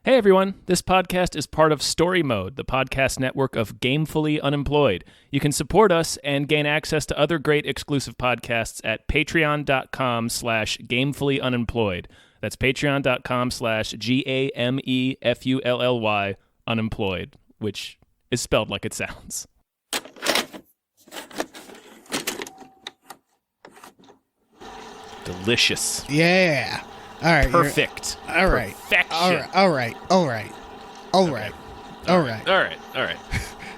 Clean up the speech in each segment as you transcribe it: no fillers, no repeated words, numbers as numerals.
Hey everyone, this podcast is part of Story Mode, the podcast network of Gamefully Unemployed. You can support us and gain access to other great exclusive podcasts at patreon.com/gamefullyunemployed. That's patreon.com/GAMEFULLY unemployed, which is spelled like it sounds. Delicious. Yeah. All right. Perfect. All right. Perfection. All right.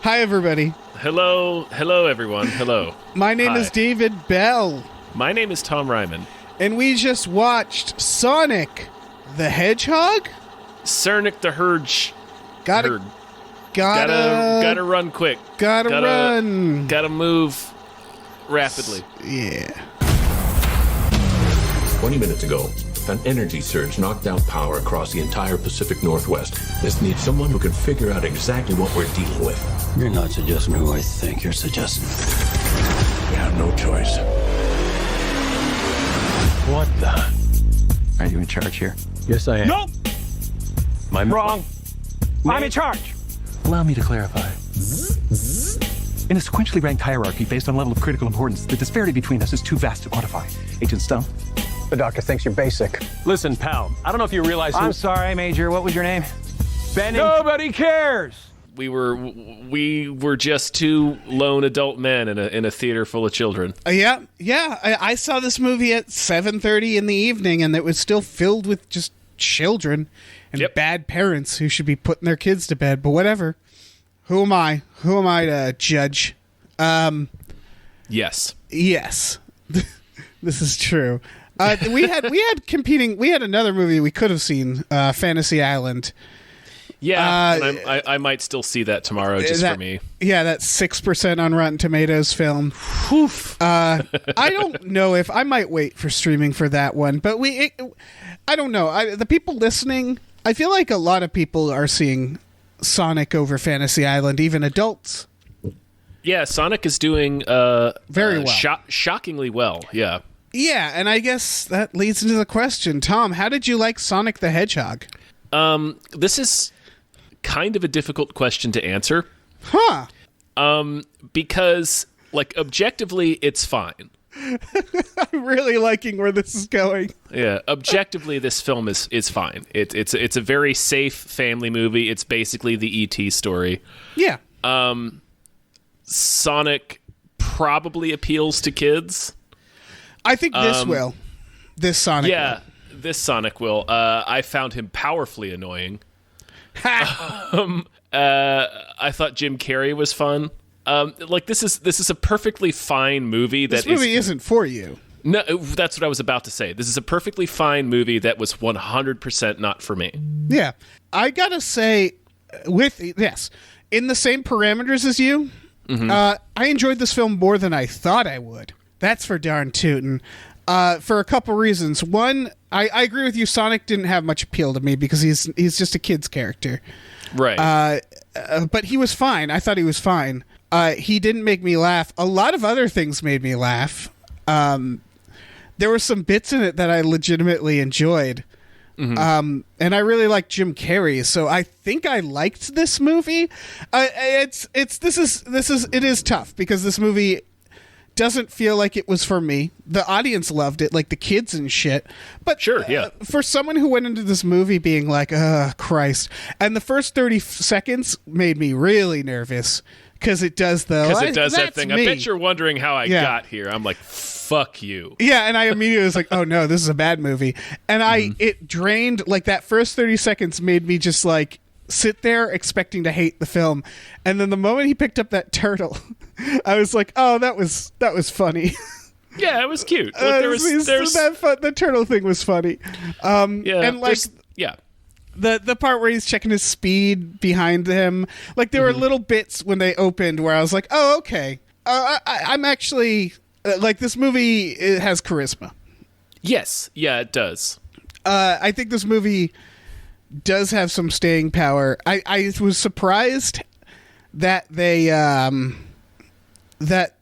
Hi, everybody. Hello, everyone. Hello. My name Hi. is David Bell, My name is Tom Ryman. and we just watched Sonic the Hedgehog. Cernic the Hurge. Gotta Run quick. Gotta run. Gotta move rapidly. Yeah. 20 minutes ago, an energy surge knocked out power across the entire Pacific Northwest. This needs someone who can figure out exactly what we're dealing with. You're not suggesting who I think you're suggesting. We have no choice. What the? Are you in charge here? Yes, I am. Nope! I'm Wrong. I'm in charge. Allow me to clarify. In a sequentially ranked hierarchy based on level of critical importance, the disparity between us is too vast to quantify. Agent Stone? The doctor thinks you're basic. Listen, pal, I don't know if you realize I'm sorry, Major. What was your name? Benning. Nobody cares. We were just two lone adult men in a theater full of children. Yeah. I saw this movie at 7:30 in the evening, and it was still filled with just children and bad parents who should be putting their kids to bed. But whatever. Who am I? Who am I to judge? Yes. Yes. This is true. We had another movie we could have seen, Fantasy Island. Yeah, and I might still see that tomorrow for me. Yeah, that 6% on Rotten Tomatoes film. I don't know if I might wait for streaming for that one, but I don't know. The people listening, I feel like a lot of people are seeing Sonic over Fantasy Island, even adults. Yeah, Sonic is doing very well, shockingly well. Yeah. Yeah, and I guess that leads into the question, Tom. How did you like Sonic the Hedgehog? This is kind of a difficult question to answer. Huh. Because, like, objectively, it's fine. I'm really liking where this is going. Yeah, objectively, this film is fine. It's a very safe family movie. It's basically the E.T. story. Yeah. Sonic probably appeals to kids. I think this will. This Sonic will. This Sonic will. I found him powerfully annoying. I thought Jim Carrey was fun. This is a perfectly fine movie. This movie isn't for you. No, that's what I was about to say. This is a perfectly fine movie that was 100% not for me. Yeah. I gotta say, in the same parameters as you, I enjoyed this film more than I thought I would. That's for darn tootin'. For a couple reasons. One, I agree with you. Sonic didn't have much appeal to me because he's just a kid's character. Right. But he was fine. I thought he was fine. He didn't make me laugh. A lot of other things made me laugh. There were some bits in it that I legitimately enjoyed. And I really liked Jim Carrey, so I think I liked this movie. It is tough because this movie doesn't feel like it was for me. The audience loved it, like the kids and shit. But sure, yeah. For someone who went into this movie being like, Christ, and the first 30 seconds made me really nervous because it does that thing. Me. I bet you're wondering how I got here. I'm like, fuck you. Yeah, and I immediately was like, oh no, this is a bad movie. And it drained, like that first 30 seconds made me just like sit there expecting to hate the film. And then the moment he picked up that turtle, I was like, oh, that was funny. Yeah, it was cute. Like, the turtle thing was funny. And like, the part where he's checking his speed behind him, like there were little bits when they opened where I was like, oh, okay. I'm actually like, this movie, it has charisma. Yes, yeah, it does. I think this movie does have some staying power. I was surprised that they that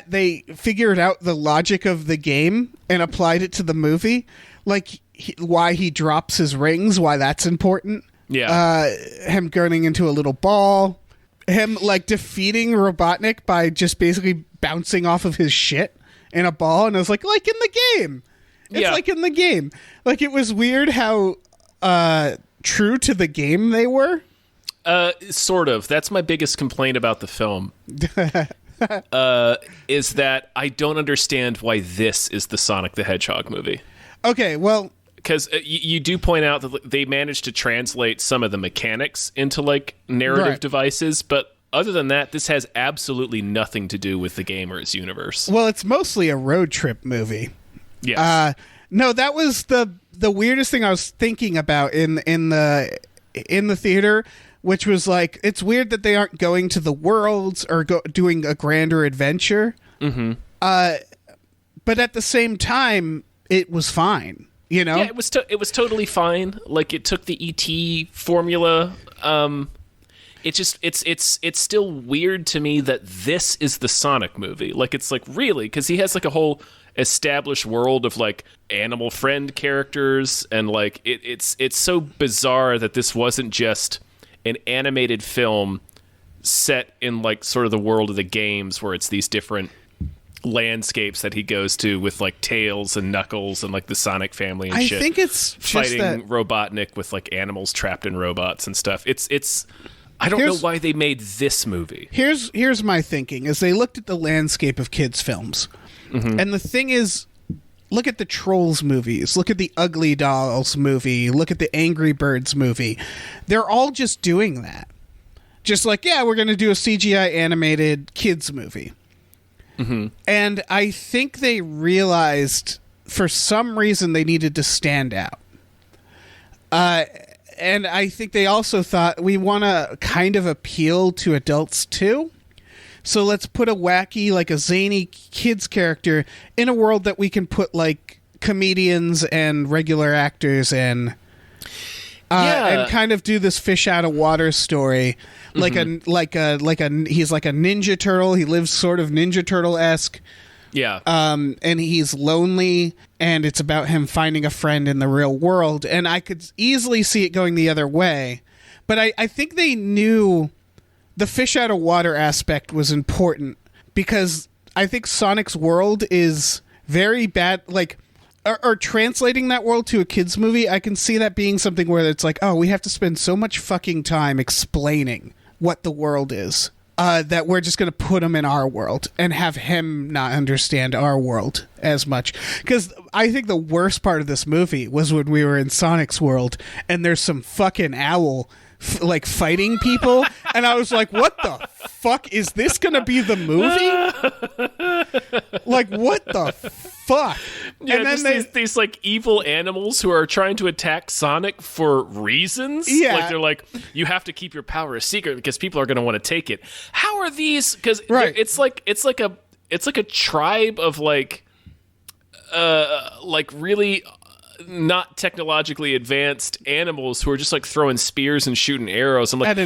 they figured out the logic of the game and applied it to the movie. like why he drops his rings, why that's important. Yeah. Him turning into a little ball, him like defeating Robotnik by just basically bouncing off of his shit in a ball, and I was like in the game. It's like in the game. Like, it was weird how true to the game they were. Sort of. That's my biggest complaint about the film. Is that I don't understand why this is the Sonic the Hedgehog movie. Okay, well, because you do point out that they managed to translate some of the mechanics into like narrative devices, but other than that, this has absolutely nothing to do with the gamer's universe. Well, it's mostly a road trip movie. Yes. No, that was the weirdest thing I was thinking about in the theater, which was like, it's weird that they aren't going to the worlds or doing a grander adventure. Mm-hmm. But at the same time, it was fine. You know? Yeah, it was totally fine. Like, it took the ET formula. It's still weird to me that this is the Sonic movie. Like, it's like, really? Because he has like a whole established world of like animal friend characters, and like it's so bizarre that this wasn't just an animated film set in like sort of the world of the games, where it's these different landscapes that he goes to with like Tails and Knuckles and like the Sonic family and shit. I think it's fighting just that Robotnik with like animals trapped in robots and stuff. It's I don't know why they made this movie. Here's my thinking: is they looked at the landscape of kids' films, and the thing is, look at the Trolls movies, look at the Ugly Dolls movie, look at the Angry Birds movie. They're all just doing that. Just like, yeah, we're going to do a CGI animated kids movie. Mm-hmm. And I think they realized for some reason they needed to stand out. And I think they also thought, we want to kind of appeal to adults too. So let's put a wacky, like a zany kids character in a world that we can put like comedians and regular actors in. And kind of do this fish out of water story, like he's like a Ninja Turtle. He lives sort of Ninja Turtle-esque. Yeah. And he's lonely, and it's about him finding a friend in the real world. And I could easily see it going the other way, but I think they knew the fish out of water aspect was important, because I think Sonic's world is very bad, like. Or translating that world to a kids movie, I can see that being something where it's like, oh, we have to spend so much fucking time explaining what the world is, that we're just going to put him in our world and have him not understand our world as much. Because I think the worst part of this movie was when we were in Sonic's world and there's some fucking owl like fighting people, and I was like, what the fuck, is this gonna be the movie? Like, what the fuck? Yeah, and then these like evil animals who are trying to attack Sonic for reasons. Yeah, like they're like, you have to keep your power a secret because people are going to want to take it. How are these? Because it's like a tribe of like really not technologically advanced animals who are just like throwing spears and shooting arrows. I'm like,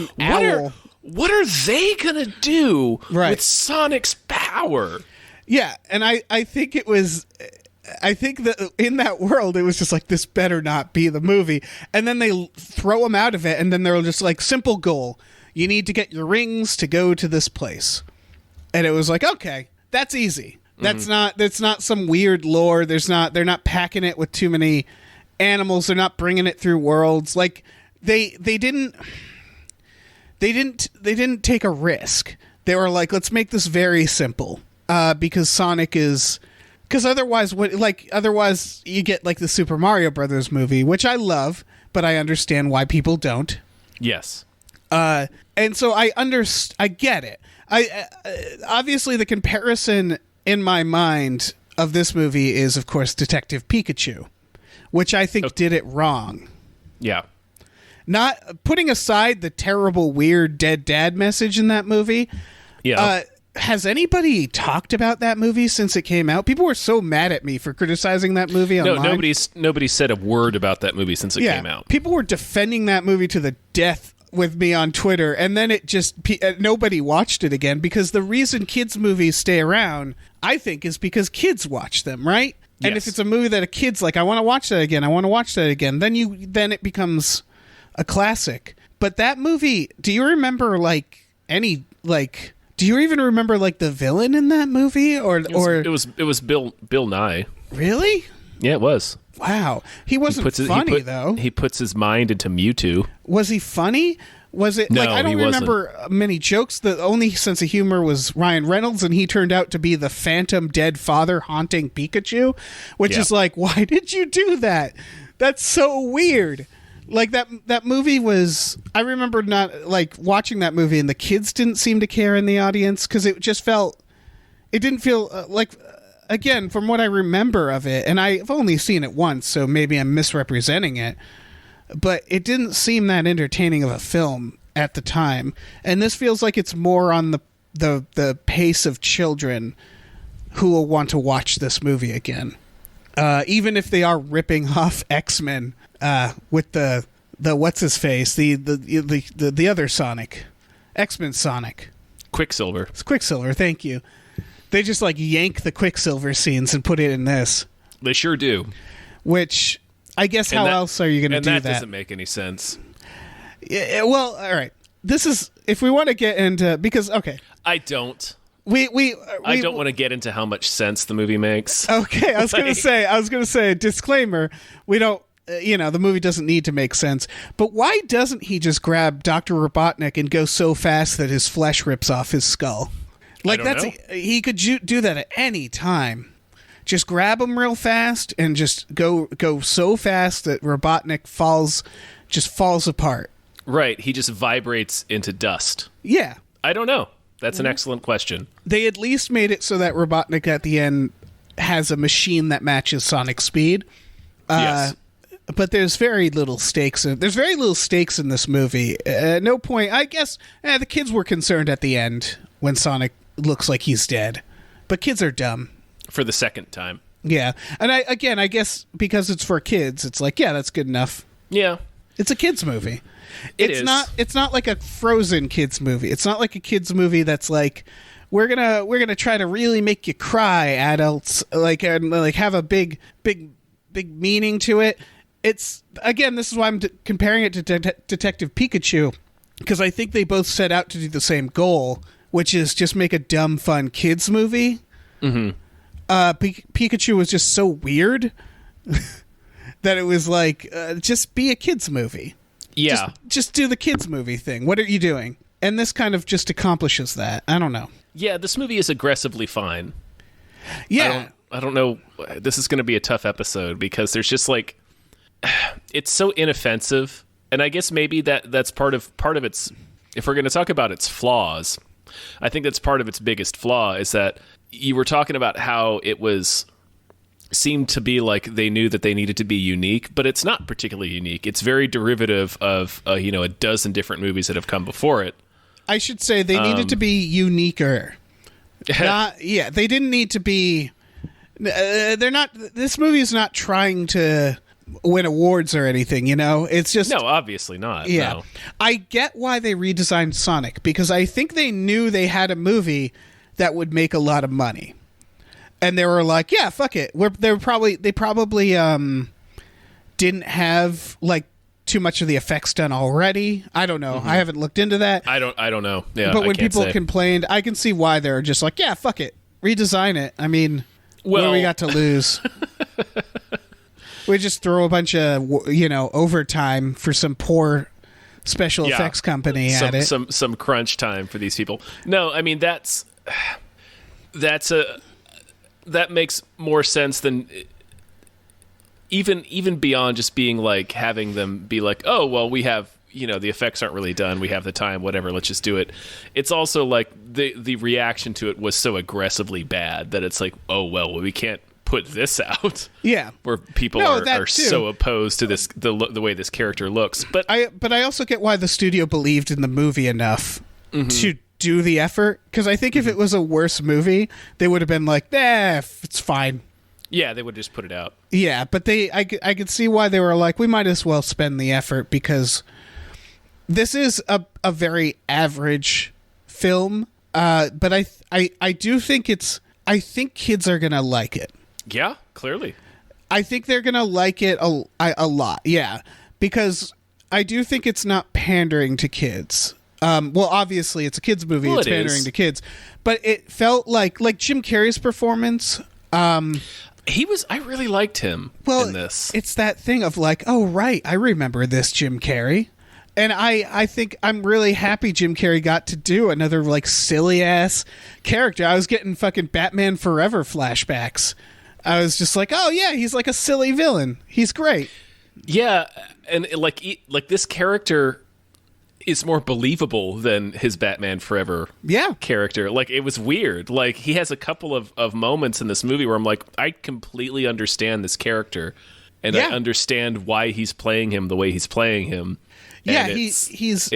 what are they gonna do with Sonic's power? Yeah, and I think that in that world it was just like, this better not be the movie. And then they throw him out of it, and then they're just like, simple goal, you need to get your rings to go to this place. And it was like, okay, that's easy. That's not some weird lore. They're not packing it with too many animals. They're not bringing it through worlds. Like they didn't take a risk. They were like, let's make this very simple, because Sonic is, because otherwise you get like the Super Mario Brothers movie, which I love, but I understand why people don't. Yes. And so I get it. I obviously the comparison in my mind of this movie is, of course, Detective Pikachu, which I think did it wrong. Yeah. Not putting aside the terrible, weird dead dad message in that movie. Yeah. Has anybody talked about that movie since it came out? People were so mad at me for criticizing that movie online. No, nobody said a word about that movie since it came out. People were defending that movie to the death with me on Twitter, and then it just nobody watched it again, because the reason kids movies stay around, I think, is because kids watch them, right? And if it's a movie that a kid's like, I want to watch that again, then it becomes a classic. But that movie, do you remember do you even remember like the villain in that movie It was Bill Nye. Really? Yeah, it was. Wow. He wasn't funny though. He puts his mind into Mewtwo. Was he funny? Was it No, I don't remember many jokes. The only sense of humor was Ryan Reynolds, and he turned out to be the phantom dead father haunting Pikachu, which is like, why did you do that? That's so weird. Like that movie was. I remember not like watching that movie, and the kids didn't seem to care in the audience because it just felt. It didn't feel like. Again, from what I remember of it, and I've only seen it once, so maybe I'm misrepresenting it. But it didn't seem that entertaining of a film at the time, and this feels like it's more on the pace of children who will want to watch this movie again, even if they are ripping off X-Men with the what's his face, the other Sonic, X-Men Sonic, Quicksilver. It's Quicksilver. Thank you. They just like yank the Quicksilver scenes and put it in this. They sure do. Which. I guess how else are you going to do that? And that doesn't make any sense. Yeah, well, all right. This is if we want to get into because okay. I don't. I don't want to get into how much sense the movie makes. Okay, I was going to say disclaimer. We don't. The movie doesn't need to make sense. But why doesn't he just grab Dr. Robotnik and go so fast that his flesh rips off his skull? Like he could do that at any time. Just grab him real fast and just go so fast that Robotnik falls apart. Right. He just vibrates into dust. Yeah. I don't know. That's an excellent question. They at least made it so that Robotnik at the end has a machine that matches Sonic's speed. Yes. But there's very little stakes. There's very little stakes in this movie. No point. I guess the kids were concerned at the end when Sonic looks like he's dead. But kids are dumb. For the second time. Yeah. And I guess because it's for kids, it's like, yeah, that's good enough. Yeah. It's a kids movie. It's not like a Frozen kids movie. It's not like a kids movie that's like we're going to try to really make you cry, adults, and have a big meaning to it. It's again, this is why I'm comparing it to Detective Pikachu, because I think they both set out to do the same goal, which is just make a dumb fun kids movie. Mhm. Pikachu was just so weird that it was like, just be a kids movie. Yeah. Just do the kids movie thing. What are you doing? And this kind of just accomplishes that. I don't know. Yeah, this movie is aggressively fine. Yeah. I don't know. This is going to be a tough episode because there's just like, it's so inoffensive. And I guess maybe that's part of its, if we're going to talk about its flaws, I think that's part of its biggest flaw is that you were talking about how it seemed to be like they knew that they needed to be unique, but it's not particularly unique. It's very derivative of a dozen different movies that have come before it. I should say they needed to be uniquer. They didn't need to be. They're not. This movie is not trying to win awards or anything. It's just no, obviously not. Yeah, no. I get why they redesigned Sonic because I think they knew they had a movie that would make a lot of money, and they were like, "Yeah, fuck it." They probably didn't have like too much of the effects done already. I don't know. Mm-hmm. I haven't looked into that. I don't know. Yeah, but when people complained, I can see why they're just like, "Yeah, fuck it, redesign it." I mean, what do we got to lose? We just throw a bunch of overtime for some poor special effects company at it. Some crunch time for these people. No, I mean that makes more sense than even beyond just being like having them be like, oh well, we have the effects aren't really done, we have the time, whatever, let's just do it. It's also like the reaction to it was so aggressively bad that it's like, oh well, we can't put this out. Yeah, where people are so opposed to this the way this character looks. But I also get why the studio believed in the movie enough to do the effort, because I think if it was a worse movie, they would have been like, it's fine. Yeah, they would just put it out. Yeah, but I could see why they were like, we might as well spend the effort, because this is a very average film. But I do think I think kids are gonna like it. Yeah, clearly. I think they're going to like it a lot. Yeah. Because I do think it's not pandering to kids. Well, obviously it's a kids movie. It's pandering to kids, but it felt like Jim Carrey's performance. I really liked him in this. It's that thing of like, oh, right, I remember this Jim Carrey. And I think I'm really happy Jim Carrey got to do another like silly ass character. I was getting fucking Batman Forever flashbacks. I was just like, oh yeah, he's like a silly villain. He's great. Yeah, and like this character is more believable than his Batman Forever character. Like, it was weird. Like, he has a couple of moments in this movie where I'm like, I completely understand this character, and I understand why he's playing him the way he's playing him. Yeah, and he's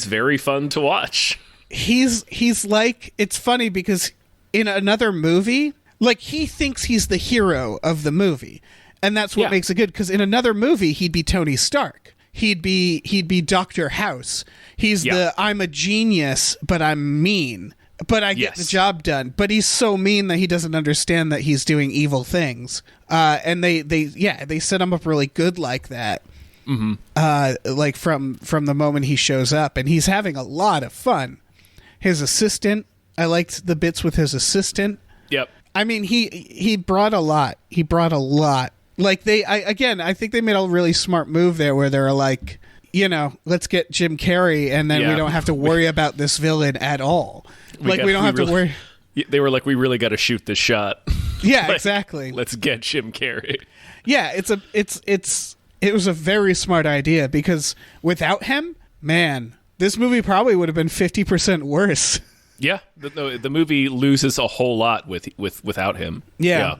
very fun to watch. He's like, it's funny because in another movie, like, he thinks he's the hero of the movie, and that's what makes it good. Because in another movie, he'd be Tony Stark. He'd be Dr. House. He's the I'm a genius, but I'm mean, but I get the job done. But he's so mean that he doesn't understand that he's doing evil things. And they set him up really good like that. Mm-hmm. Like from the moment he shows up, and he's having a lot of fun. His assistant, I liked the bits with his assistant. Yep. I mean, he brought a lot. Like, I think they made a really smart move there where they're like, you know, let's get Jim Carrey, and then we don't have to worry about this villain at all. We don't have to worry. They were like, we really got to shoot this shot. Yeah, exactly. Let's get Jim Carrey. Yeah, it was a very smart idea, because without him, man, this movie probably would have been 50% worse. Yeah, the movie loses a whole lot without him. Yeah.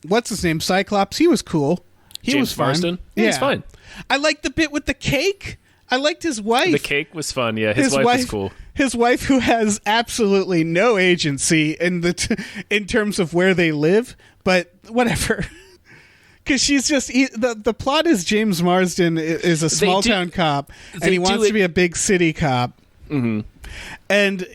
What's his name? Cyclops. He was cool. He James was fine. Marsden? Yeah, he's fine. I liked the bit with the cake. I liked his wife. The cake was fun. Yeah, his wife was cool. His wife, who has absolutely no agency in terms of where they live, but whatever. Because she's just the plot is James Marsden is a small town cop, and he wants to be a big city cop. Mm-hmm. And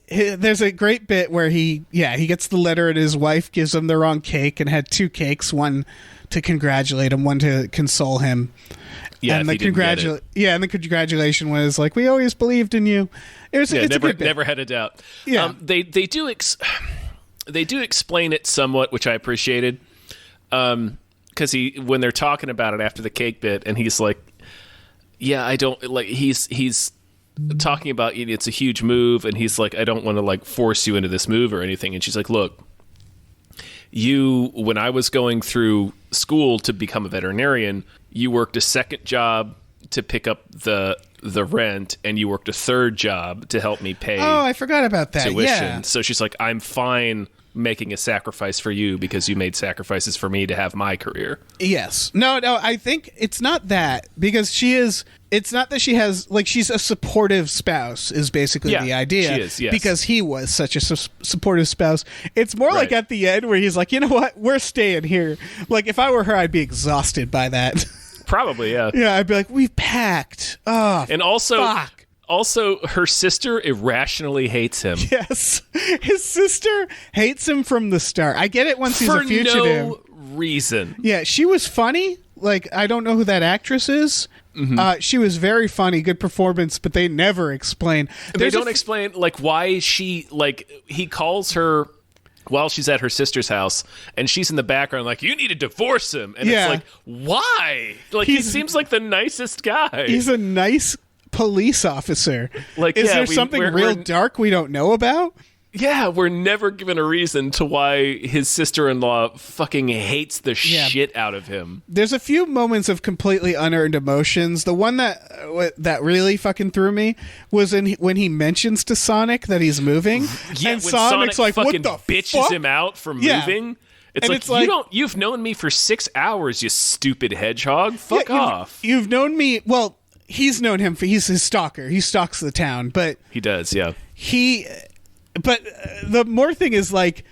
there's a great bit where he gets the letter, and his wife gives him the wrong cake, and had two cakes, one to congratulate him, one to console him. Yeah, and the congratulation was like, "We always believed in you." It's a good bit. Never had a doubt. Yeah, they do explain it somewhat, which I appreciated. Because when they're talking about it after the cake bit, and he's like, "Yeah, I don't like." He's talking about it's a huge move, and he's like, I don't want to like force you into this move or anything. And she's like, look, when I was going through school to become a veterinarian, you worked a second job to pick up the rent, and you worked a third job to help me pay. Oh, I forgot about that. Tuition. Yeah. So she's like, I'm fine making a sacrifice for you because you made sacrifices for me to have my career. Yes. No, I think it's not that, because it's not that she has, like, she's a supportive spouse is basically the idea. She is, yes. Because he was such a supportive spouse. It's more like at the end where he's like, you know what? We're staying here. Like, if I were her, I'd be exhausted by that. Probably, yeah. Yeah, I'd be like, we've packed. Oh, and also, fuck. Also, her sister irrationally hates him. Yes. His sister hates him from the start. I get it once he's a fugitive. For no reason. Yeah, she was funny. Like, I don't know who that actress is. Mm-hmm. She was very funny, good performance, but they never explain. They don't explain, like, why she, like, he calls her while she's at her sister's house, and she's in the background like, you need to divorce him. And it's like, why? Like, he seems like the nicest guy. He's a nice police officer. Like, is there something real dark we don't know about? Yeah, we're never given a reason to why his sister-in-law fucking hates the shit out of him. There's a few moments of completely unearned emotions. The one that really fucking threw me was when he mentions to Sonic that he's moving. Yeah, and when Sonic's like, fucking what the bitches fuck? him out for moving. It's like, you've known me for 6 hours, you stupid hedgehog. Fuck off. You've known me. Well, he's known him he's his stalker. He stalks the town, but he does, yeah. But the more thing is like,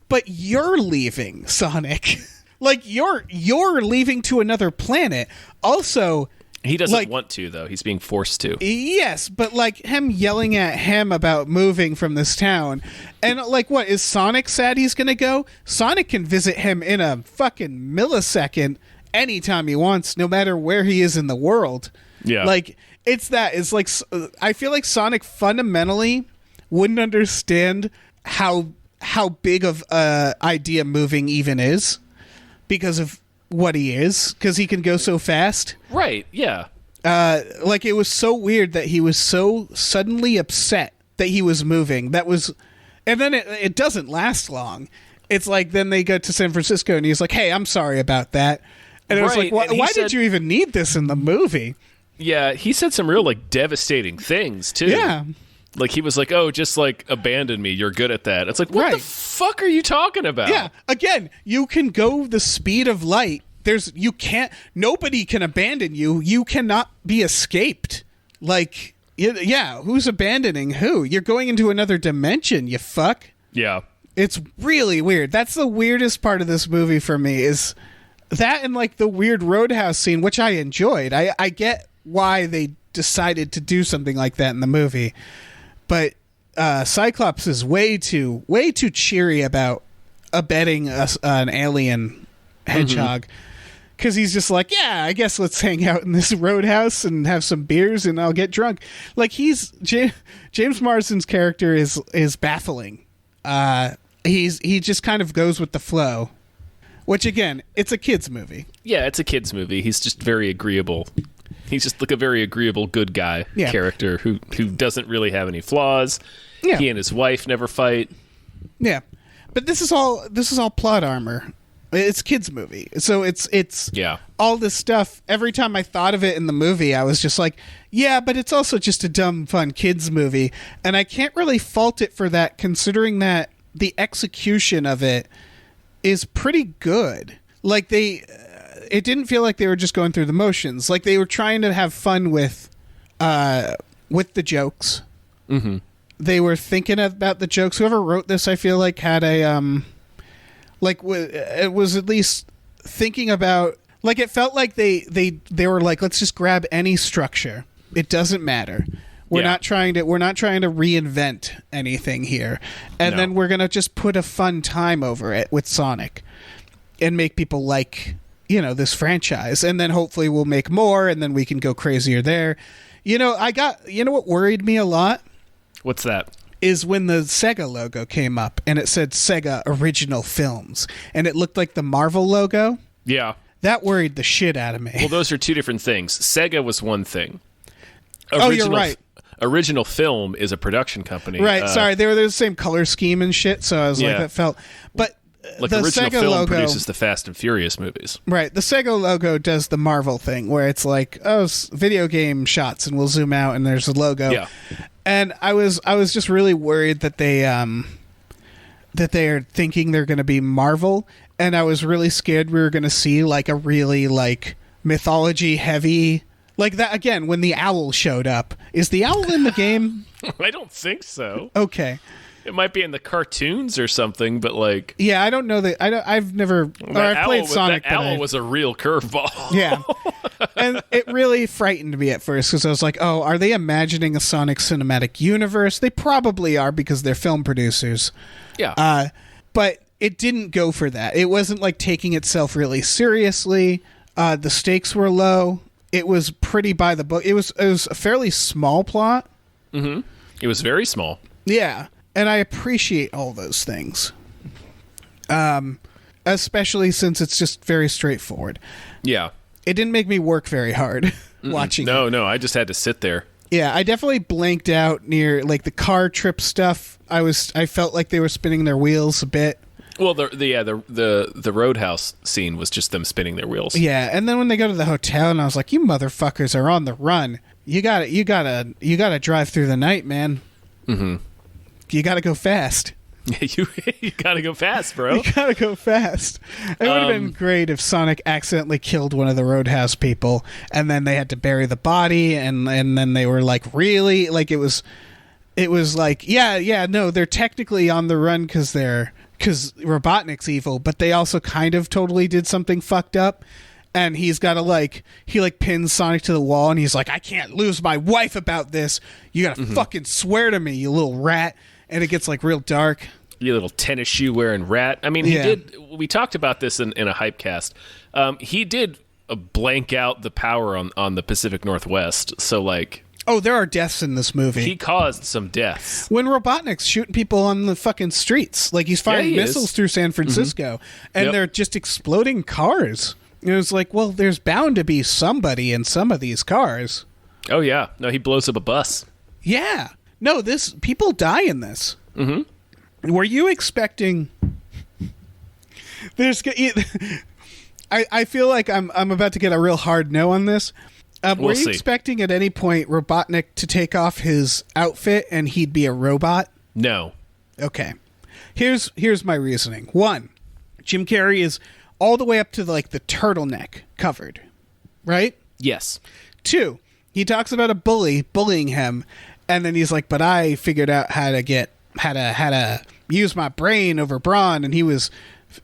but you're leaving, Sonic. Like, you're leaving to another planet. Also, He doesn't want to, though. He's being forced to. Yes, but like him yelling at him about moving from this town. And like, what, is Sonic sad he's going to go? Sonic can visit him in a fucking millisecond anytime he wants, no matter where he is in the world. Yeah. Like, it's like, I feel like Sonic fundamentally wouldn't understand how big of a idea moving even is because of what he is, because he can go so fast. Right, yeah. Like, it was so weird that he was so suddenly upset that he was moving. And then it doesn't last long. It's like, then they go to San Francisco and he's like, hey, I'm sorry about that. And it was like, why did you even need this in the movie? Yeah, he said some real, like, devastating things, too. Yeah. Like, he was like, oh, just, like, abandon me. You're good at that. It's like, what the fuck are you talking about? Yeah. Again, you can go the speed of light. Nobody can abandon you. You cannot be escaped. Like, yeah, who's abandoning who? You're going into another dimension, you fuck. Yeah. It's really weird. That's the weirdest part of this movie for me, is that and, like, the weird roadhouse scene, which I enjoyed. I get why they decided to do something like that in the movie. But Cyclops is way too cheery about abetting an alien hedgehog, because he's just like, yeah, I guess let's hang out in this roadhouse and have some beers and I'll get drunk. Like, James Marsden's character is baffling. He just kind of goes with the flow, which, again, it's a kid's movie. Yeah, it's a kid's movie. He's just very agreeable. He's just like a very agreeable good guy character who doesn't really have any flaws. Yeah. He and his wife never fight. Yeah. But this is all plot armor. It's a kids movie. So it's all this stuff. Every time I thought of it in the movie, I was just like, yeah, but it's also just a dumb fun kids movie. And I can't really fault it for that, considering that the execution of it is pretty good. Like, it didn't feel like they were just going through the motions. Like, they were trying to have fun with the jokes. Mm-hmm. They were thinking about the jokes. Whoever wrote this, I feel like, had a it was at least thinking about. Like, it felt like they were like, let's just grab any structure. It doesn't matter. We're not trying to reinvent anything here, and then we're gonna just put a fun time over it with Sonic, and make people like, this franchise, and then hopefully we'll make more, and then we can go crazier there. What worried me a lot? What's that? Is when the Sega logo came up and it said Sega Original Films, and it looked like the Marvel logo. Yeah. That worried the shit out of me. Well, those are two different things. Sega was one thing. You're right. Original Film is a production company. Right, sorry. They were the same color scheme and shit, so I was like, that felt... But like, the Original Sega Film logo produces the Fast and Furious movies. Right. The Sega logo does the Marvel thing, where it's like, video game shots, and we'll zoom out, and there's a logo. Yeah. And I was just really worried that they are thinking they're going to be Marvel, and I was really scared we were going to see, like, a really, like, mythology heavy, like that. Again, when the owl showed up, is the owl in the game? I don't think so. Okay. It might be in the cartoons or something, but, like... Yeah, I don't know that. I've never... I've played Sonic, that owl was a real curveball. Yeah. And it really frightened me at first, because I was like, oh, are they imagining a Sonic cinematic universe? They probably are, because they're film producers. Yeah. But it didn't go for that. It wasn't, like, taking itself really seriously. The stakes were low. It was pretty by the book. It was a fairly small plot. Mm-hmm. It was very small. Yeah. And I appreciate all those things. Especially since it's just very straightforward. Yeah. It didn't make me work very hard watching it. No, I just had to sit there. Yeah, I definitely blanked out near, like, the car trip stuff. I felt like they were spinning their wheels a bit. Well, the Roadhouse scene was just them spinning their wheels. Yeah, and then when they go to the hotel, and I was like, you motherfuckers are on the run. You gotta drive through the night, man. Mm-hmm. You gotta go fast. you gotta go fast, bro. You gotta go fast. It would have been great if Sonic accidentally killed one of the Roadhouse people, and then they had to bury the body, and then they were like, really? Like, it was like, no, they're technically on the run because Robotnik's evil, but they also kind of totally did something fucked up. And he's got to he pins Sonic to the wall, and he's like, I can't lose my wife about this. You gotta fucking swear to me, you little rat. And it gets real dark. You little tennis shoe wearing rat. I mean, he did. We talked about this in a Hypecast. He did blank out the power on the Pacific Northwest. So oh, there are deaths in this movie. He caused some deaths. When Robotnik's shooting people on the fucking streets, he's firing missiles through San Francisco, and they're just exploding cars. And it was well, there's bound to be somebody in some of these cars. Oh yeah, no, he blows up a bus. Yeah, no, people die in this. Mm-hmm. Were you expecting? I feel like I'm about to get a real hard no on this. Were you expecting at any point Robotnik to take off his outfit and he'd be a robot? No. Okay. Here's my reasoning. 1, Jim Carrey is all the way up to the turtleneck covered, right? Yes. 2, he talks about a bully bullying him, and then he's like, but I figured out how to use my brain over brawn, and he was,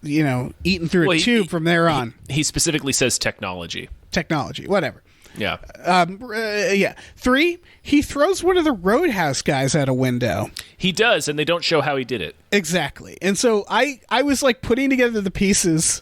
eating through a tube from there on. He specifically says technology. Technology, whatever. Yeah. Yeah. 3, he throws one of the Roadhouse guys out a window. He does, and they don't show how he did it. Exactly. And so I was putting together the pieces,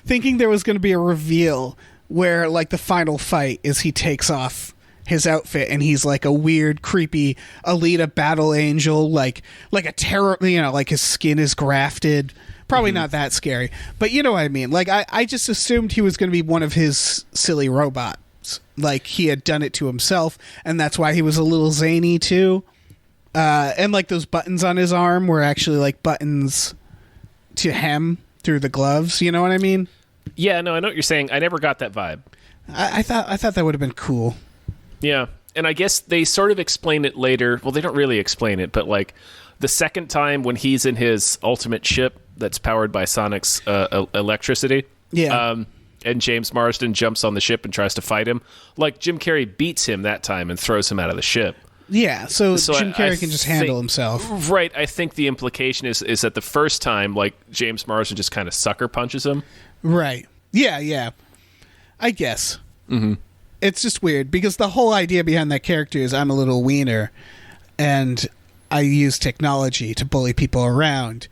thinking there was going to be a reveal where the final fight is he takes off his outfit and he's a weird, creepy Alita battle angel, like a terror, his skin is grafted. Probably not that scary, but you know what I mean. I just assumed he was going to be one of his silly robots. He had done it to himself, and that's why he was a little zany too. And those buttons on his arm were actually buttons to hem through the gloves. You know what I mean? Yeah, no, I know what you're saying. I never got that vibe. I thought that would have been cool. Yeah, and I guess they sort of explain it later. Well, they don't really explain it, but the second time when he's in his ultimate ship that's powered by Sonic's electricity. Yeah. And James Marsden jumps on the ship and tries to fight him. Jim Carrey beats him that time and throws him out of the ship. Yeah, so Jim Carrey can just handle himself. Right, I think the implication is that the first time, James Marsden just kind of sucker punches him. Right. Yeah. I guess. Mm-hmm. It's just weird, because the whole idea behind that character is I'm a little wiener, and I use technology to bully people around.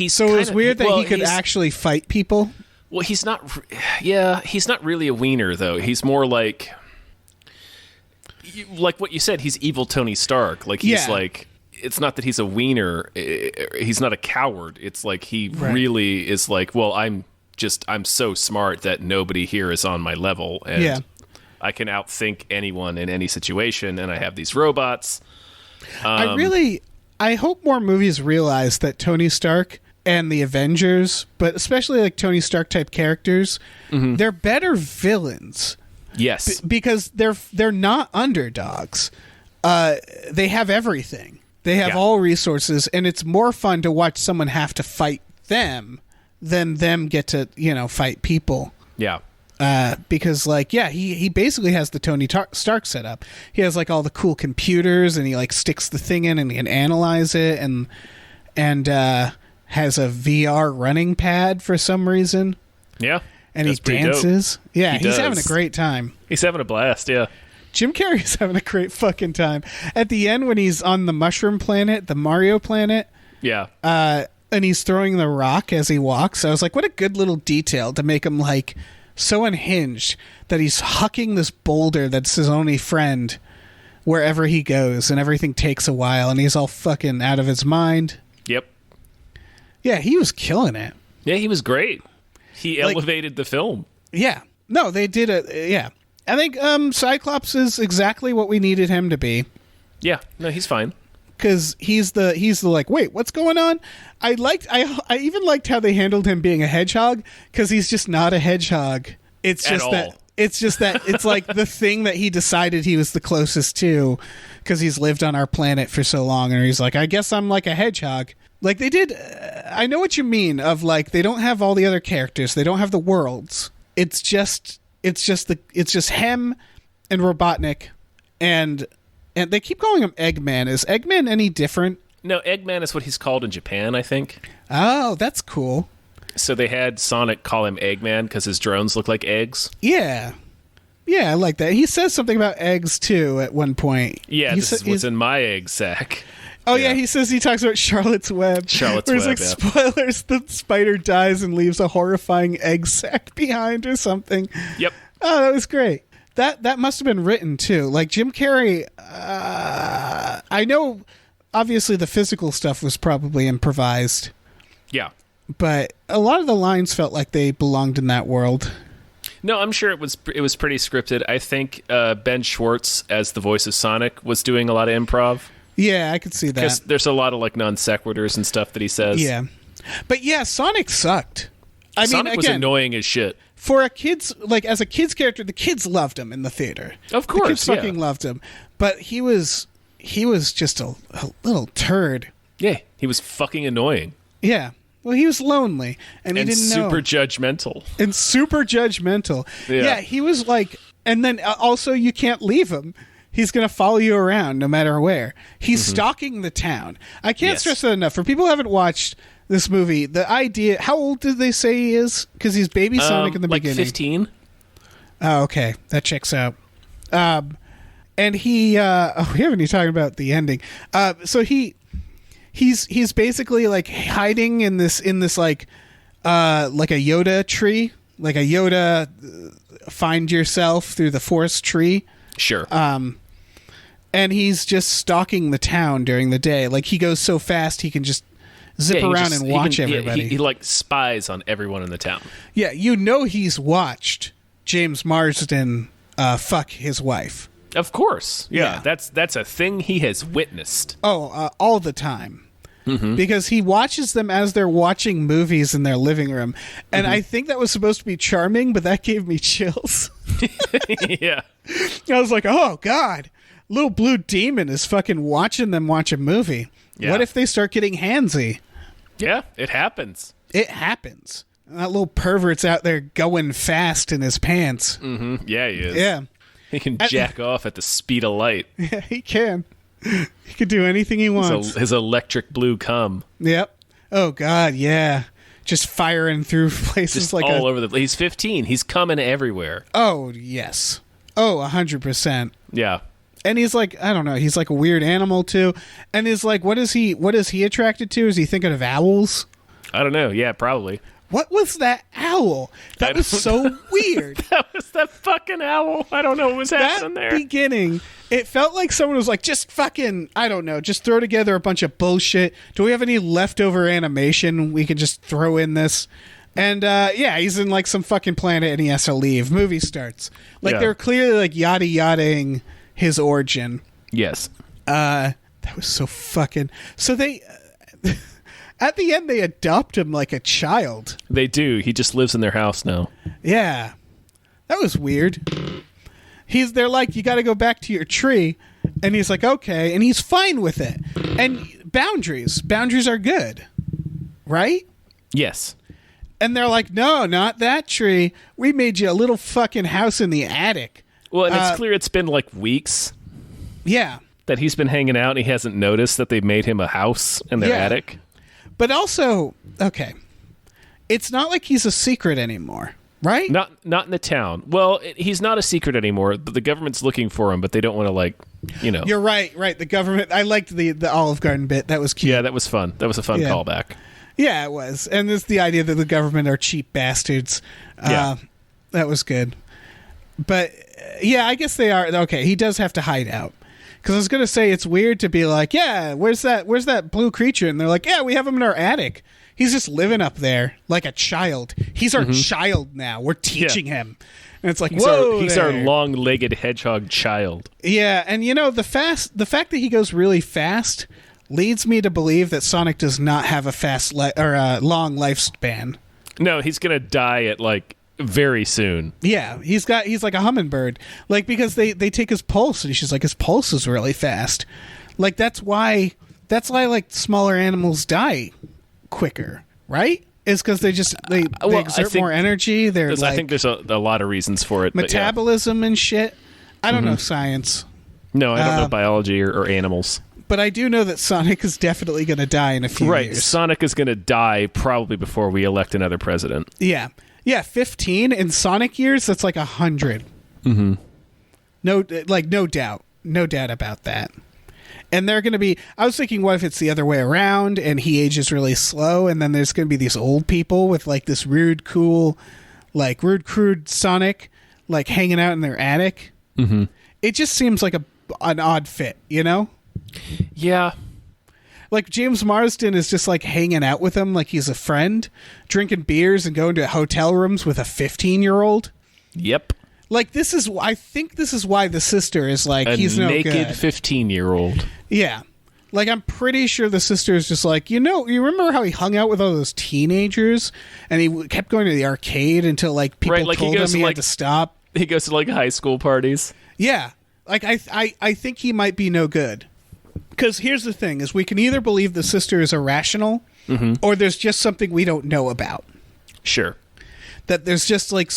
So it was weird that he could actually fight people. Well, he's not really a wiener, though. He's more like what you said, he's evil Tony Stark. It's not that he's a wiener. He's not a coward. It's he really is well, I'm so smart that nobody here is on my level. And I can outthink anyone in any situation, and I have these robots. I hope more movies realize that Tony Stark and the Avengers, but especially Tony Stark type characters, they're better villains. Yes, because they're not underdogs. They have everything. They have all resources, and it's more fun to watch someone have to fight them than them get to fight people. Yeah. Because he basically has the Tony Stark setup. He has all the cool computers, and he sticks the thing in and he can analyze it, and has a VR running pad for some reason. Yeah. And he dances. Dope. Yeah, he's having a great time. He's having a blast, yeah. Jim Carrey's having a great fucking time. At the end, when he's on the mushroom planet, the Mario planet, yeah, and he's throwing the rock as he walks, I was like, what a good little detail to make him so unhinged that he's hucking this boulder that's his only friend wherever he goes, and everything takes a while, and he's all fucking out of his mind. Yep. Yeah, he was killing it. Yeah, he was great. He elevated the film. Yeah. No, they did it. Yeah. I think Cyclops is exactly what we needed him to be. Yeah. No, he's fine. Because he's the wait, what's going on? I even liked how they handled him being a hedgehog, because he's just not a hedgehog. It's just that it's the thing that he decided he was the closest to, because he's lived on our planet for so long, and he's I guess I'm like a hedgehog. They did. I know what you mean. Of they don't have all the other characters. They don't have the worlds. It's just him and Robotnik, and they keep calling him Eggman. Is Eggman any different? No, Eggman is what he's called in Japan, I think. Oh, that's cool. So they had Sonic call him Eggman because his drones look like eggs. Yeah. Yeah, I like that. He says something about eggs, too, at one point. Yeah, this is what's in my egg sack. Oh, yeah, he talks about Charlotte's Web. Charlotte's where Web, he's like, spoilers, the spider dies and leaves a horrifying egg sack behind or something. Yep. Oh, that was great. That must have been written, too. Like, Jim Carrey, I know, obviously, the physical stuff was probably improvised. Yeah. But a lot of the lines felt like they belonged in that world. No, I'm sure it was pretty scripted. I think Ben Schwartz, as the voice of Sonic, was doing a lot of improv. Yeah, I could see that. Because there's a lot of like non sequiturs and stuff that he says. Yeah. But yeah, Sonic sucked. Sonic was annoying as shit. For as a kid's character, the kids loved him in the theater. Of course, the kids fucking loved him. But he was just a little turd. Yeah, he was fucking annoying. Yeah. Well, he was lonely, and he didn't know. Super judgmental. And super judgmental. Yeah, he was like, and then also you can't leave him. He's going to follow you around no matter where. He's stalking the town. I can't stress that enough. For people who haven't watched this movie, the idea, how old did they say he is? Because he's baby Sonic in the beginning. 15. Oh, okay. That checks out. And he, we haven't even talking about the ending. So he's basically like hiding in this like a Yoda tree, like a Yoda find yourself through the forest tree. Sure. And he's just stalking the town during the day. Like he goes so fast he can just zip around and watch everybody. He like spies on everyone in the town. Yeah, he's watched James Marsden fuck his wife. Of course. Yeah. That's a thing he has witnessed. Oh, all the time. Because he watches them as they're watching movies in their living room. And I think that was supposed to be charming, but that gave me chills. Yeah. I was like, oh, God. Little blue demon is fucking watching them watch a movie. Yeah. What if they start getting handsy? Yeah, it happens. It happens. That little pervert's out there going fast in his pants. Mm-hmm. Yeah, he is. Yeah. He can jack off at the speed of light. Yeah, he can. He can do anything he wants. His electric blue cum. Yep. Oh, God, yeah. Just firing through places just like all over the place. He's 15. He's coming everywhere. Oh, yes. Oh, 100%. Yeah. And he's like, I don't know, he's like a weird animal, too. And he's like, what is he attracted to? Is he thinking of owls? I don't know. Yeah, probably. What was that owl? That was so weird. That was that fucking owl. I don't know what was happening there. That beginning, it felt like someone was like, just fucking, I don't know, just throw together a bunch of bullshit. Do we have any leftover animation we can just throw in this? And he's in like some fucking planet and he has to leave. Movie starts. Like they're clearly like yada-yadaing his origin. Yes. That was so fucking... So they... At the end, they adopt him like a child. They do. He just lives in their house now. Yeah. That was weird. They're like, you got to go back to your tree. And he's like, okay. And he's fine with it. And boundaries. Boundaries are good. Right? Yes. And they're like, no, not that tree. We made you a little fucking house in the attic. Well, and it's clear it's been like weeks. Yeah. That he's been hanging out and he hasn't noticed that they made him a house in their attic. But also, okay, it's not like he's a secret anymore, right? Not in the town. Well, he's not a secret anymore. The government's looking for him, but they don't want to, like, you know. You're right. The government. I liked the Olive Garden bit. That was cute. Yeah, that was fun. That was a fun callback. Yeah, it was. And it's the idea that the government are cheap bastards. That was good. But, I guess they are. Okay, he does have to hide out. Because I was going to say it's weird to be like, yeah, where's that blue creature? And they're like, yeah, we have him in our attic. He's just living up there like a child. He's our child now. We're teaching him. And it's like, he's our long-legged hedgehog child. Yeah, and the fact that he goes really fast leads me to believe that Sonic does not have a long lifespan. No, he's going to die at like very soon. Yeah, he's like a hummingbird. Like, because they take his pulse and she's like, his pulse is really fast. Like, that's why like smaller animals die quicker, right? Is because they exert more energy. I think there's a lot of reasons for it. Metabolism and shit. I don't know science. No, I don't know biology or animals. But I do know that Sonic is definitely going to die in a few Right. years. Sonic is going to die probably before we elect another president. Yeah. Yeah, 15 in Sonic years, that's like 100. Mm-hmm. No doubt. No doubt about that. And they're going to be... I was thinking, what if it's the other way around and he ages really slow, and then there's going to be these old people with like this rude, crude Sonic like hanging out in their attic. Mm-hmm. It just seems like an odd fit, you know? Yeah. Like James Marsden is just like hanging out with him like he's a friend, drinking beers and going to hotel rooms with a 15-year-old. Yep. Like I think this is why the sister is like, he's no good. A naked 15-year-old. Yeah. Like I'm pretty sure the sister is just like, you remember how he hung out with all those teenagers and he kept going to the arcade until like people told him he had to stop. He goes to like high school parties. Yeah. Like I think he might be no good. Because here's the thing, is we can either believe the sister is irrational or there's just something we don't know about. Sure. That there's just like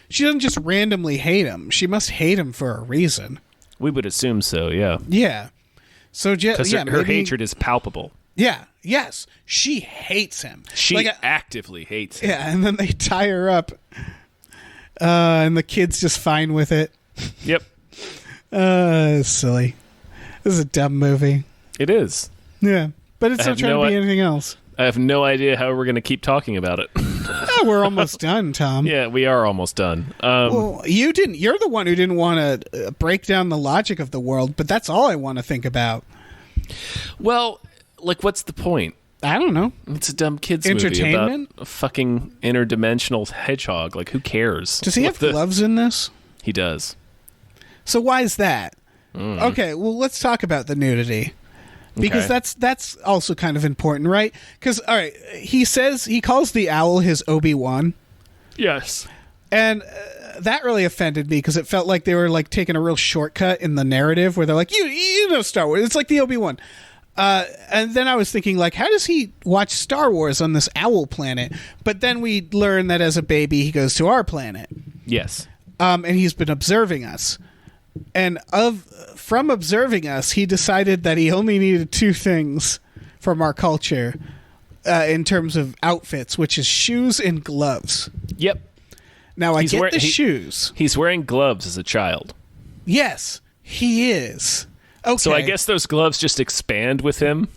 she doesn't just randomly hate him. She must hate him for a reason. We would assume so, yeah. Yeah. So because her hatred is palpable. Yeah. Yes. She hates him. She actively hates him. Yeah, and then they tie her up. And the kid's just fine with it. Yep. Silly. This is a dumb movie. It is. Yeah. But it's not trying to be anything else. I have no idea how we're going to keep talking about it. We're almost done, Tom. Yeah, we are almost done. Well, you're the one who didn't want to break down the logic of the world, but that's all I want to think about. Well, like, what's the point? I don't know. It's a dumb kids movie Entertainment? about a fucking interdimensional hedgehog. Like, who cares? Does he have gloves in this? He does. So why is that? Okay, well, let's talk about the nudity. Because that's also kind of important, right? Because, all right, he calls the owl his Obi-Wan. Yes. And that really offended me because it felt like they were like taking a real shortcut in the narrative where they're like, you know Star Wars. It's like the Obi-Wan. And then I was thinking, like, how does he watch Star Wars on this owl planet? But then we learn that as a baby, he goes to our planet. Yes. And he's been observing us. And from observing us, he decided that he only needed two things from our culture in terms of outfits, which is shoes and gloves. Yep. Now, I get the shoes. He's wearing gloves as a child. Yes, he is. Okay. So I guess those gloves just expand with him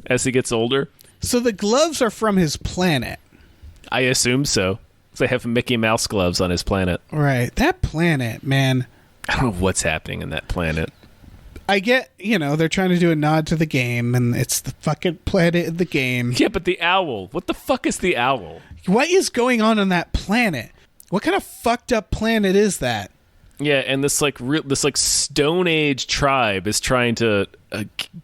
as he gets older. So the gloves are from his planet. I assume so. They have Mickey Mouse gloves on his planet. Right. That planet, man. I don't know what's happening in that planet. I get, they're trying to do a nod to the game, and it's the fucking planet in the game. Yeah, but the owl. What the fuck is the owl? What is going on that planet? What kind of fucked up planet is that? Yeah, and this Stone Age tribe is trying to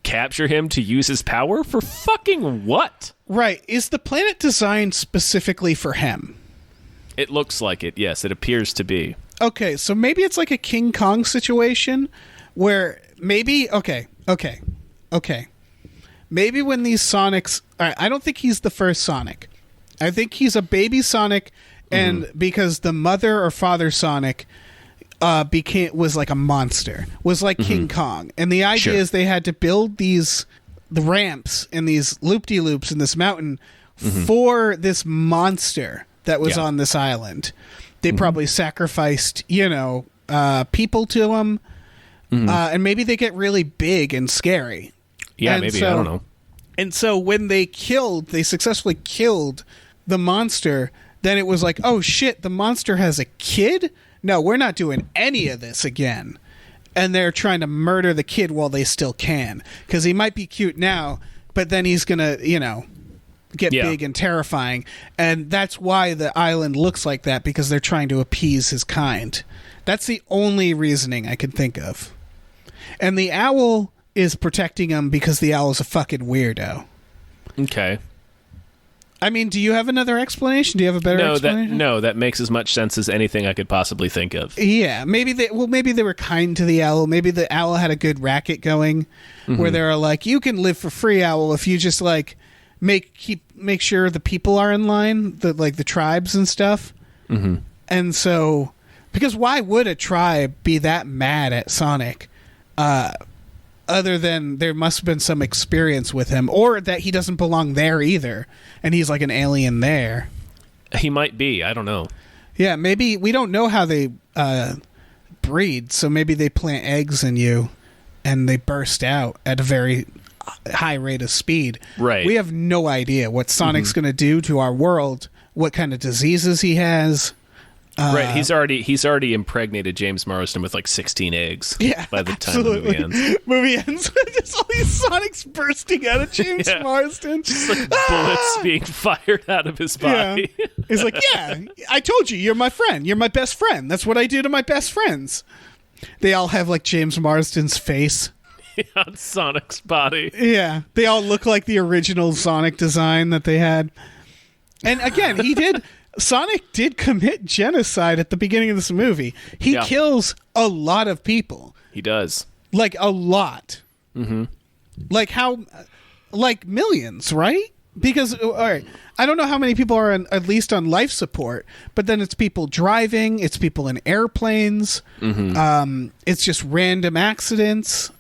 capture him to use his power for fucking what? Right. Is the planet designed specifically for him? It looks like it, yes. It appears to be. Okay, so maybe it's like a King Kong situation where maybe... Okay. Maybe when these Sonics... All right, I don't think he's the first Sonic. I think he's a baby Sonic, and because the mother or father Sonic was like a monster, was like King Kong. And the idea is they had to build the ramps and these loop-de-loops in this mountain for this monster that was on this island. They probably sacrificed, people to him, and maybe they get really big and scary. Yeah, and maybe, I don't know. And so when they successfully killed the monster, then it was like, oh shit, the monster has a kid? No, we're not doing any of this again. And they're trying to murder the kid while they still can. Because he might be cute now, but then he's going to, get big and terrifying, and that's why the island looks like that, because they're trying to appease his kind. That's the only reasoning I can think of. And the owl is protecting him because the owl is a fucking weirdo. Okay. I mean, do you have another explanation? Do you have a better explanation? That makes as much sense as anything I could possibly think of. Yeah, maybe they were kind to the owl. Maybe the owl had a good racket going where they were like, you can live for free, owl, if you just like make sure the people are in line, the tribes and stuff. And so, because why would a tribe be that mad at Sonic other than there must have been some experience with him, or that he doesn't belong there either, and he's like an alien there. He might be. I don't know. Yeah, maybe we don't know how they breed, so maybe they plant eggs in you and they burst out at a very high rate of speed. Right. We have no idea what Sonic's going to do to our world, what kind of diseases he has. Right, he's already impregnated James Marsden with like 16 eggs. Yeah, by the time the movie ends. Movie ends with just all these Sonics bursting out of James Marsden, just like bullets being fired out of his body. Yeah. He's like, "Yeah, I told you, you're my friend. You're my best friend. That's what I do to my best friends." They all have like James Marsden's face on Sonic's body. Yeah, they all look like the original Sonic design that they had. And again, Sonic did commit genocide at the beginning of this movie. He kills a lot of people. He does. Like, a lot. Mm-hmm. Like millions, right? Because, all right, I don't know how many people are at least on life support, but then it's people driving, it's people in airplanes, it's just random accidents.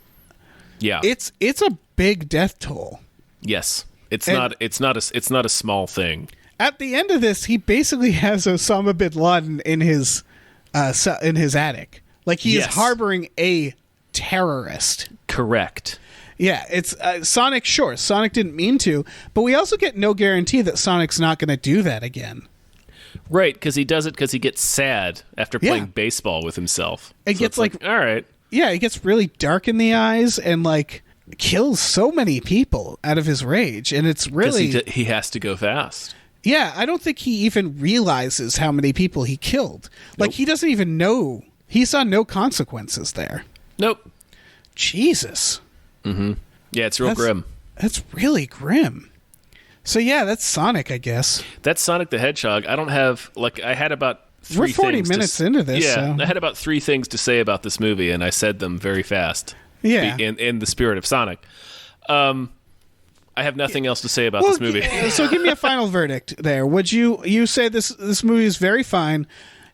Yeah. It's a big death toll. Yes. It's not a small thing. At the end of this, he basically has Osama bin Laden in his attic. Like, he is harboring a terrorist. Correct. Yeah, it's Sonic. Sure, Sonic didn't mean to, but we also get no guarantee that Sonic's not going to do that again. Right, because he does it because he gets sad after playing baseball with himself. It gets like, all right. Yeah, it gets really dark in the eyes and like kills so many people out of his rage, and it's really he has to go fast. Yeah, I don't think he even realizes how many people he killed. Like, he doesn't even know. He saw no consequences there. Nope. Jesus. Mm-hmm. Yeah, it's real grim. That's really grim. So, yeah, that's Sonic, I guess. That's Sonic the Hedgehog. I don't have, I had about 3 things. We're 40 minutes into this. Yeah, so. I had about 3 things to say about this movie, and I said them very fast. Yeah. In the spirit of Sonic. I have nothing else to say about this movie. So give me a final verdict there. Would you say this movie is very fine?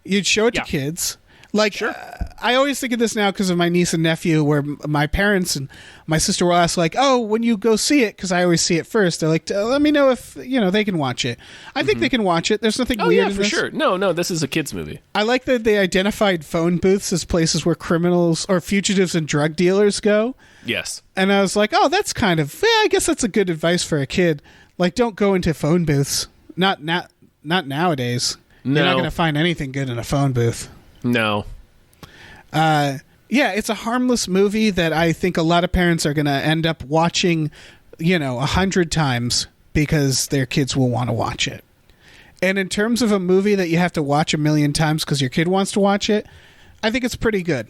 You'd show it to kids. Like, sure. I always think of this now because of my niece and nephew, where my parents and my sister will ask, like, "Oh, when you go see it," because I always see it first. They're like, "Let me know if they can watch it." I think they can watch it. There's nothing weird. Yeah, in for this. sure. No, this is a kids movie. I like that they identified phone booths as places where criminals or fugitives and drug dealers go. Yes. And I was like, "Oh, that's kind of I guess that's a good advice for a kid. Like, don't go into phone booths. Not nowadays. No. You're not going to find anything good in a phone booth." No. Yeah, it's a harmless movie that I think a lot of parents are going to end up watching, 100 times because their kids will want to watch it. And in terms of a movie that you have to watch 1,000,000 times because your kid wants to watch it, I think it's pretty good.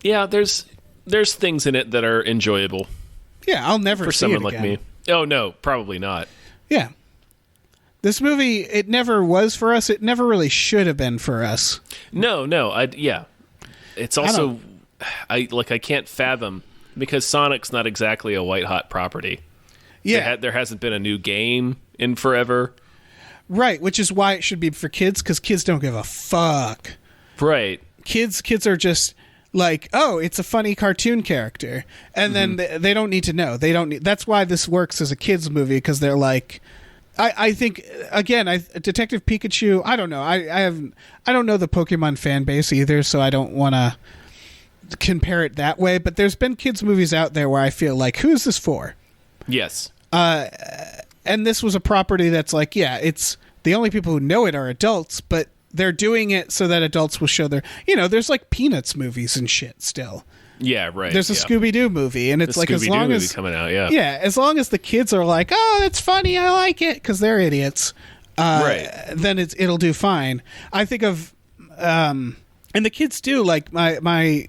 Yeah, there's things in it that are enjoyable. Yeah, I'll never for see someone it like again. me. Oh no, probably not. Yeah. This movie, it never was for us. It never really should have been for us. No. It's also, I can't fathom, because Sonic's not exactly a white hot property. Yeah, there hasn't been a new game in forever. Right, which is why it should be for kids, because kids don't give a fuck. Right. Kids are just like, oh, it's a funny cartoon character, and then they don't need to know. They don't need. That's why this works as a kids movie, because they're like. I think again, Detective Pikachu. I don't know. I don't know the Pokemon fan base either, so I don't want to compare it that way. But there's been kids movies out there where I feel like, who's this for? Yes. And this was a property that's like, yeah, it's the only people who know it are adults, but they're doing it so that adults will show their. There's like Peanuts movies and shit still. Yeah, right. There's a Scooby-Doo movie, and it's the like as Scooby-Doo long movie as coming out, yeah. Yeah, as long as the kids are like, "Oh, that's funny, I like it," because they're idiots. Right. Then it'll do fine. I think of, and the kids do. Like my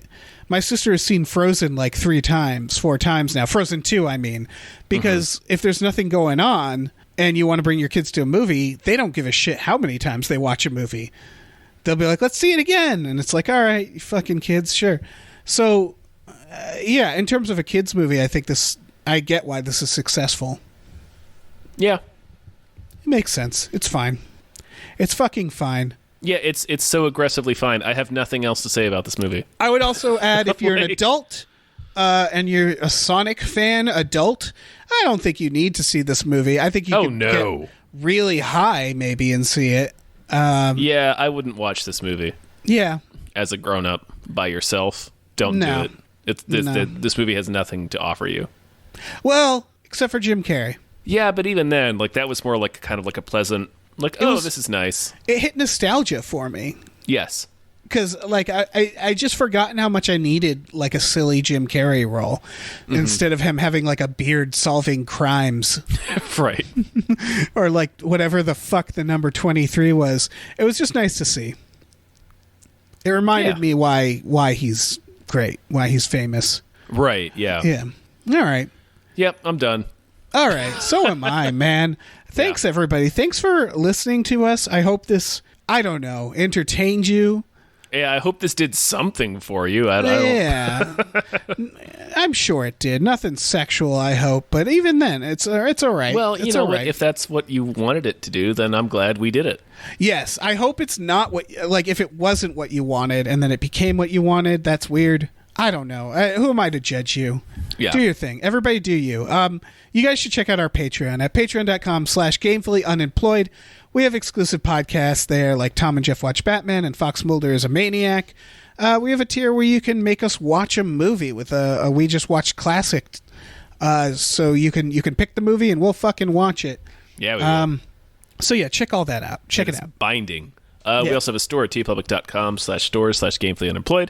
sister has seen Frozen like 4 times now. Frozen 2, I mean, because if there's nothing going on and you want to bring your kids to a movie, they don't give a shit how many times they watch a movie. They'll be like, "Let's see it again," and it's like, "All right, you fucking kids, sure." So. Yeah, in terms of a kids movie, I think I get why this is successful. Yeah. It makes sense. It's fine. It's fucking fine. Yeah, it's so aggressively fine. I have nothing else to say about this movie. I would also add, if you're an adult and you're a Sonic fan, adult, I don't think you need to see this movie. I think you can get really high maybe and see it. Yeah, I wouldn't watch this movie. Yeah. As a grown-up by yourself, don't do it. This movie has nothing to offer you. Well, except for Jim Carrey. Yeah, but even then, like that was more like kind of like a pleasant, like, this is nice. It hit nostalgia for me. Yes. Because, like, I just forgotten how much I needed, like, a silly Jim Carrey role instead of him having, like, a beard solving crimes. Right. Or, like, whatever the fuck the number 23 was. It was just nice to see. It reminded me why he's great, why he's famous. Right, yeah. Yeah. All right. Yep, I'm done. All right. So am I, man. Thanks, everybody. Thanks for listening to us. I hope this, I don't know, entertained you. Yeah, I hope this did something for you. I don't. Yeah, I'm sure it did. Nothing sexual, I hope. But even then, it's all right. Well, it's you know, all right. if that's what you wanted it to do, then I'm glad we did it. Yes, I hope it's not what. Like, if it wasn't what you wanted and then it became what you wanted, that's weird. I don't know. Who am I to judge you? Yeah. Do your thing. Everybody do you. You guys should check out our Patreon at patreon.com/gamefullyunemployed. We have exclusive podcasts there, like Tom and Jeff Watch Batman and Fox Mulder is a Maniac. We have a tier where you can make us watch a movie with a We Just Watched Classic. So you can pick the movie and we'll fucking watch it. Yeah, we will. So yeah, check all that out. Check it out. Binding. We also have a store at tpublic.com/stores/gamefullyunemployed,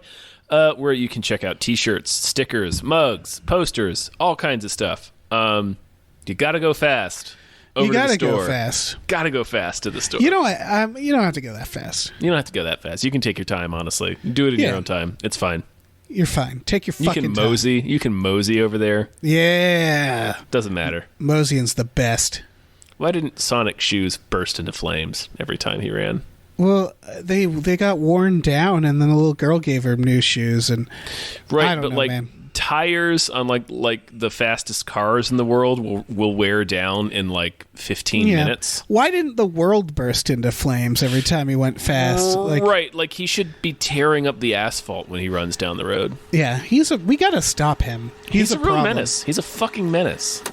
where you can check out t-shirts, stickers, mugs, posters, all kinds of stuff. You gotta go fast. You gotta go fast. Gotta go fast to the store. You know what? You don't have to go that fast. You don't have to go that fast. You can take your time, honestly. Do it in your own time. It's fine. You're fine. Take your fucking time. You can mosey over there. Yeah. Doesn't matter. Moseying's the best. Why didn't Sonic's shoes burst into flames every time he ran? Well, they got worn down, and then the little girl gave her new shoes, and right, I don't but know, like man. Tires on like the fastest cars in the world will wear down in like 15 minutes. Why didn't the world burst into flames every time he went fast? Right, like he should be tearing up the asphalt when he runs down the road. Yeah, we gotta stop him. He's a real problem. menace. He's a fucking menace.